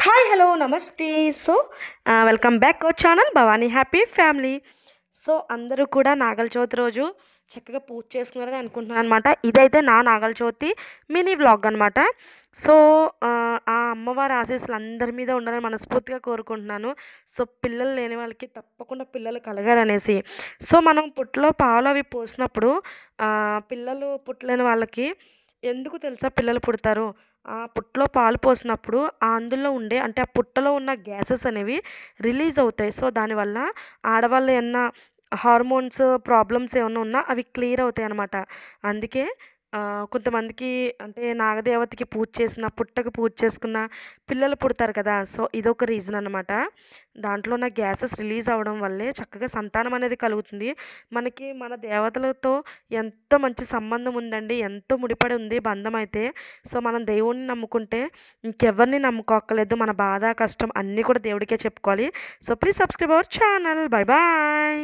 Hi hello నమస్తే. So welcome back our channel Bhavani happy family. So అందరూ కూడా నాగల చవితి రోజు చక్కగా పూజ చేసుకున్నారని అనుకుంటున్నాను అనమాట. ఇదైతే నా నాగల చవితి మినీ వ్లాగ్ అనమాట. సో ఆ అమ్మవారి ఆశీస్సులు అందరి మీద ఉండాలని మనస్ఫూర్తిగా కోరుకుంటున్నాను. సో పిల్లలు లేని వాళ్ళకి తప్పకుండా పిల్లలు కలగాలనేసి. సో మనం పుట్టలో పాలు అవి పోసినప్పుడు పిల్లలు పుట్టలేని వాళ్ళకి ఎందుకు తెలుసా పిల్లలు పుడతారు? ఆ పుట్టలో పాలు పోసినప్పుడు అందులో ఉండే అంటే ఆ పుట్టలో ఉన్న గ్యాసెస్ అనేవి రిలీజ్ అవుతాయి. సో దానివల్ల ఆడవాళ్ళు ఏమన్నా హార్మోన్స్ ప్రాబ్లమ్స్ ఏమన్నా ఉన్నా అవి క్లియర్ అవుతాయన్నమాట. అందుకే కొంతమందికి అంటే నాగదేవతకి పూజ చేసిన, పుట్టకి పూజ చేసుకున్న పిల్లలు పుడతారు కదా! సో ఇదొక రీజన్ అనమాట. దాంట్లో ఉన్న గ్యాసెస్ రిలీజ్ అవ్వడం వల్లే చక్కగా సంతానం అనేది కలుగుతుంది. మనకి మన దేవతలతో ఎంతో మంచి సంబంధం ఉందండి. ఎంతో ముడిపడి ఉంది బంధం అయితే. సో మనం దేవుడిని నమ్ముకుంటే ఇంకెవరిని నమ్ముకోక్కర్లేదు. మన బాధ, కష్టం అన్నీ కూడా దేవుడికే చెప్పుకోవాలి. So please subscribe our channel. Bye bye.